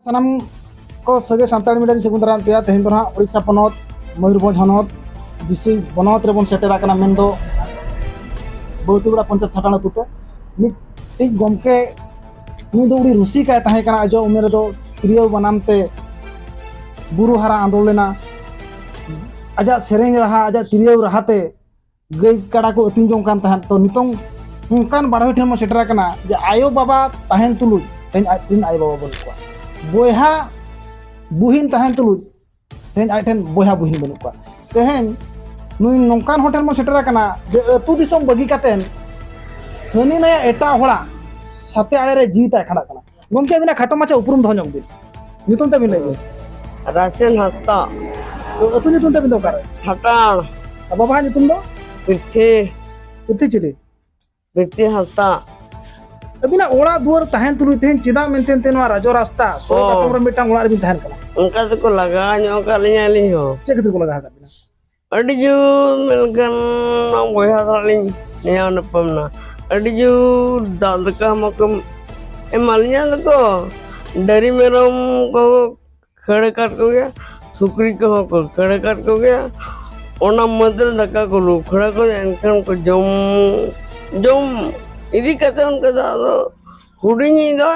सानाम को सगे सानताड़ी मीडिया सेगुन दाराम पे तेहन दो हां उड़ीसा पनत मयूरभंज हनत बिसुई बनत रेबन सेटेरा कना मेन दो बहुतीबड़ा पंचायत छाटाना तुते मिट्टी गमके नुई दो उड़ी रुसिका ताहे कना अजो उमेर दो प्रिय बनामते बुरु हारा आंदोलना आजा सेरेंग रहा आजा तिरिय रहाते गई कड़ा को अतिंग जों कान तहन तो नितों उनकान बारह ठेन सेटेरा कना जे आयो बाबा तहन तुलु तेन आइन आयो बाबा बन को बोहा बुहिन तहन तुलु तेन आइठन बोहा बुहिन बन को तेहन नुई नोंकान होटल म सेटेरा कना जे अतु दिसम बगी कातेन हनी नया एटा होड़ा साथे आड़े रे जीता खड़ा कना गमके बिना खाटो माचा उपरुम दो जों बिन नितों ते बिन ले राशन हस्ता तो अतु नितों ते बिन दो करे छटाण बाबा नितों दो पिथी चिली पिथी हस्ता अबिना ओड़ा दुआर तहन तुलु तेहन चिदा मेंतेन तेन राजो रास्ता सो कातम मिटांग ओड़ा बिन तहन कना उनका से को लगा नो का लिया हो चे खतिर को लगा बिना अड़ी जू मिलकन बोया सालिं निया नपमना अड़ी जू दाद का मकम एमालिया को डरी मेरम को खड़े काट को गया सुकरी को खड़े काट को गया ओना मदर दका को लू खड़ा को एनकन को जम इदी कते उनका दादो हुडिंग दो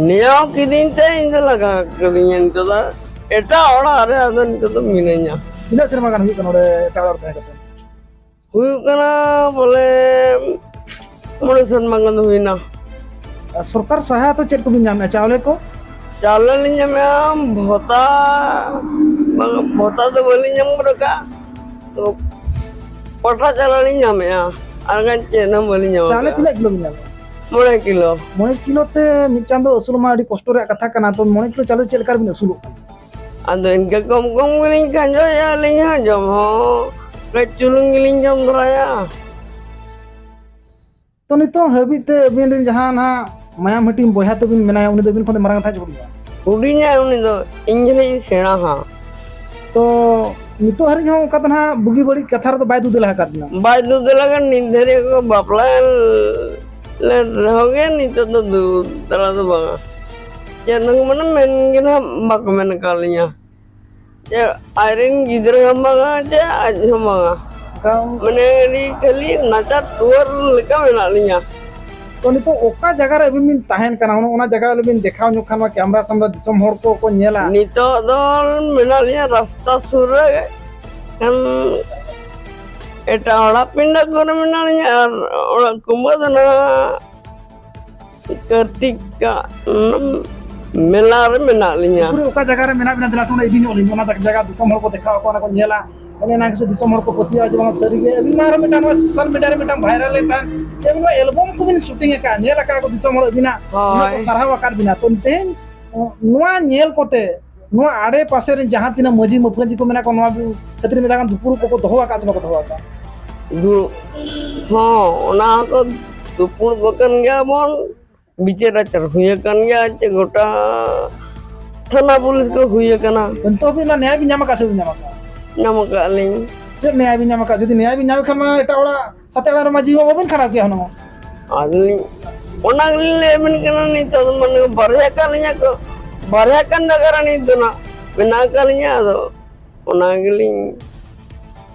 निया की दिन ते इन लगा कदिया इन तो एटा ओड़ा अरे अदन तो मिनኛ ina serma kan huyu kan ore tawar teh kata हुई कना बोले मोरे सन मंगन हुई ना सरकार सहायता तो चेक को बिन नाम चावले को चावल नहीं में भोता भोता तो बोली जम बरका तो पटा चावल नहीं में आगन चेना बोली जम चावले किला किलो बिन नाम मोरे किलो ते मिचांदो असुल मा अडी कष्ट रे कथा कना तो मोने किलो चावल चेल कर बिन असुल अदो इनके कम गिलिंग कंजो या लिंग जम हो कचुलुंग गिलिंग जम दराया तो नितो हबी ते बिन दिन जहां ना मायाम हटिम बोया तो बिन मेनाया उनी दो बिन खोदे मारंग था जुड़िया उड़ी냐 उनी दो इंजने सेना हा तो नितो हरि हो कतना बुगी बड़ी कथा रे तो बाय दुदला का दिना बाय दुदला का निंदरे को बापला ले रहोगे नितो तो दुदला तो बागा ya nang mana men gina mak men kalinya ya airin gider hamba aja hamba meneri kali naca tour leka menalinya तो नितो ओका जगह रे बिन ताहेन कना ओना जगह ले बिन देखाव नुखान मा कैमरा समरा दिसम हर को नेला नितो दो menalinya rasta sura kan eta ola pindah ko menalinya ola kumbadana ketika मेला रे मेना लिया पूरे ओका जगह रे मेना बिना दिला सोना इदिन ओली ओना तक जगह दिसम हर को देखाव को ना को नेला ओने ना से दिसम हर को पतिया जमा सरी गे अभी मार मेटा सोशल मीडिया रे मेटा वायरल लेता एबो एल्बम को बिन शूटिंग का नेला का को दिसम हर बिना सरहाव का बिना तो तेन नुआ नेल कोते नुआ आड़े पासे रे जहां तिना मजी मफंजी को मेना को नुआ खतरी में दागन दुपुर को दोहवा का को दोहवा का हां ओना को दुपुर बकन गया बोन बिचारा चर हुए कन गया चे गोटा थाना पुलिस को हुए कना तो भी ना न्याय भी न्याम का से न्याम का लिंग से न्याय भी न्याम का यदि न्याय भी न्याम खमा एटा ओड़ा सते बार मजी बबन खड़ा के हनो आदली ओना ले मन कना नि तो मन बरया कलिया को बरया कन नगर नि दुना बिना कलिया दो ओना गलिंग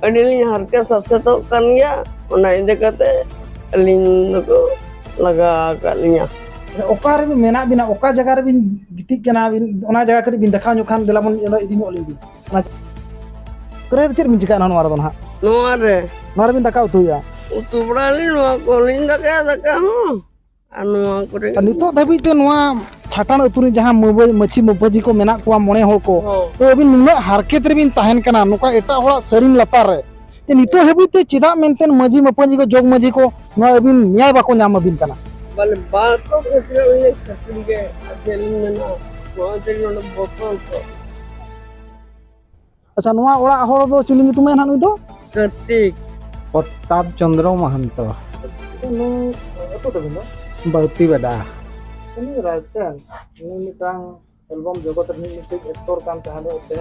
अडिली हर के सबसे तो कन गया ओना इदे कते लिंग को लगा कलिया ओका रे मेना बिना ओका जगह रे बिन गिटी कना बिन ओना जगह करी बिन देखा नुखान देला मन इदिन ओली बिन ओना करे चेर बिन चिका नवा रे ना नोर बिन दका उतुया उतु बड़ाली नवा कोलिन दका हो अनुवा करे नितो धबी ते नवा छाटान अतुरी जहां मछी मपजी को मेना को मने हो को तो बिन नुना हारकेत रे बिन ताहेन कना नुका एटा होड़ा सरीम लतार रे ते नितो हेबी ते चिदा मेंतेन मजी मपजी को जोग मजी को नवा बिन न्याय बाको नाम बिन कना बल बात तो खसरे खसरी के अकेले में ना वहां से न बोतल को अच्छा नुआ ओड़ा होड़ दो चिलिंग तुमे ना नुई दो कार्तिक प्रताप चंद्र महंत नु तो बिन बौती बड़ा ini rasen ini mitang album jogot ini mitik aktor kan tahado te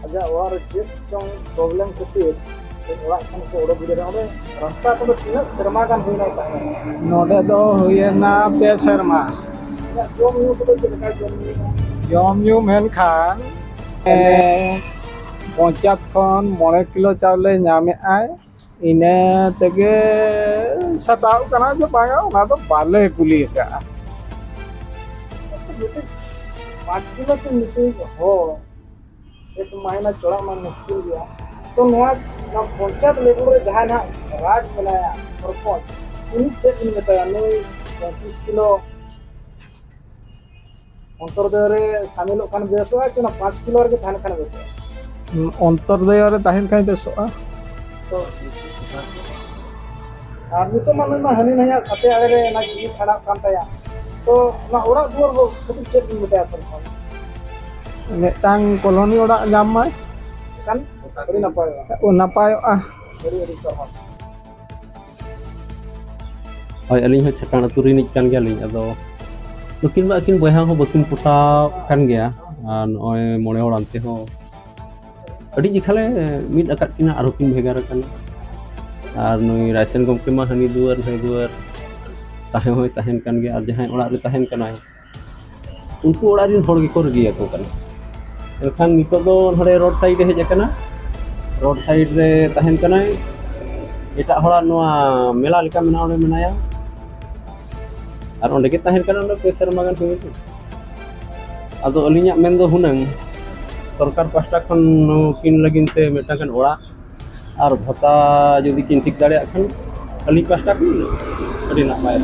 aja war jet chong problem ketir orak kan ko odo bidara ore rasta to tina serma kan huina ta नोडे दो हुए ना पे शर्मा ᱡᱚᱢ ᱧᱩ ᱠᱚᱫᱚ ᱪᱮᱫ ᱞᱮᱠᱟ ᱡᱚᱢ ᱧᱩ ᱡᱚᱢ ᱧᱩ ᱢᱮᱱᱠᱷᱟᱱ ᱯᱚᱧᱪᱟᱭᱮᱛ ᱠᱷᱚᱱ 9 ᱠᱤᱞᱳ ᱪᱟᱣᱞᱮ ᱧᱟᱢᱮᱜᱼᱟᱭ ᱤᱱᱟᱹ ᱛᱮᱜᱮ ᱥᱟᱴᱟᱣ ᱠᱟᱱᱟ ᱡᱮ ᱵᱟᱝᱟ ᱚᱱᱟ ᱫᱚ ᱵᱟᱞᱮ ᱠᱩᱞᱤ ᱟᱠᱟᱜᱼᱟ 5 किलो के नीचे हो एक महीना चढ़ा में मुश्किल गया तो नोआ ना पंचायत लेवल रे जहां ना राज बनाया सरपंच उन्हीं चेक में बताया नहीं 35 किलो अंतर्दय रे शामिल होकर बेसो है ना 5 किलो रे थान खान बेसो अंतर्दय रे ताहिन खाई बेसोआ तो आर नितो माने ना हनी नहीं साथे आले रे ना जीवी खाना काम ताया तो ना ओरा दुआर हो कुछ चेक में बताया सरपंच मिदटांग कॉलोनी ओड़ा नाम my kan beri napai नापायोआ beri sarhan ᱦᱳᱭ ᱟᱹᱞᱤᱧ ᱦᱚᱸ ᱪᱷᱟᱴᱟᱱ ᱟᱹᱛᱩ ᱨᱤᱱᱤᱡ ᱠᱟᱱ ᱜᱮᱭᱟᱞᱤᱧ ᱟᱫᱚ ᱱᱩᱠᱤᱱ ᱢᱟ ᱟᱹᱠᱤᱱ ᱵᱚᱭᱦᱟ ᱦᱚᱸ ᱵᱟᱹᱠᱤᱱ ᱯᱚᱴᱟᱣ ᱠᱟᱱ ᱜᱮᱭᱟ ᱟᱨ ᱱᱚᱜᱼᱚᱭ 9 ᱦᱚᱲ ᱟᱱᱛᱮ ᱦᱚᱸ ᱟᱹᱰᱤ ᱡᱮᱠᱷᱟᱞᱮ ᱢᱤᱫ ᱟᱠᱟᱫ ᱠᱤᱱᱟ ᱟᱨᱦᱚᱸ ᱠᱤᱱ ᱵᱷᱮᱜᱟᱨ ᱟᱠᱟᱱᱟ ᱟᱨ ᱱᱩᱭ ᱨᱟᱭᱥᱮᱱ ᱜᱚᱢᱠᱮ ᱢᱟ ᱦᱟᱹᱱᱤ ᱫᱩᱣᱟᱹᱨ ᱱᱟᱹᱭ ᱫᱩᱣᱟᱹᱨ ᱛᱟᱦᱮᱸ ᱦᱚᱸᱭ ᱛᱟᱦᱮᱱ ᱠᱟᱱ ᱜᱮᱭᱟ ᱟᱨ ᱡᱟᱦᱟᱸᱭ ᱚᱲᱟᱜ ᱨᱮ ᱛᱟᱦᱮᱱ ᱠᱟᱱᱟᱭ ᱩᱱᱠᱩ ᱚᱲᱟᱜ ᱨᱮᱱ ᱦᱚᱲ ᱜᱮᱠᱚ ᱨᱟᱹᱜᱤᱭᱟᱠᱚ ᱠᱟᱱᱟ ᱮᱱᱠᱷᱟᱱ ᱱᱤᱛᱚᱜ ᱫᱚ ᱱᱚᱰᱮ ᱨᱳᱰ ᱥᱟᱭᱤᱰ ᱦᱮᱡ ᱟᱠᱟᱱᱟ रोड साइड रे तहन कनाय एटा हड़ा नोआ मेला लेका मेना ओंडे मेनाया और ओंडे के तहन कना ओंडे पेसर मगन हुई आदो अलिया मेन दो हुनंग सरकार पास्टा खन किन लगिन ते मेटा कन ओड़ा और भत्ता जदि किन ठीक दाड़े खन अली पास्टा खन अडी नापाय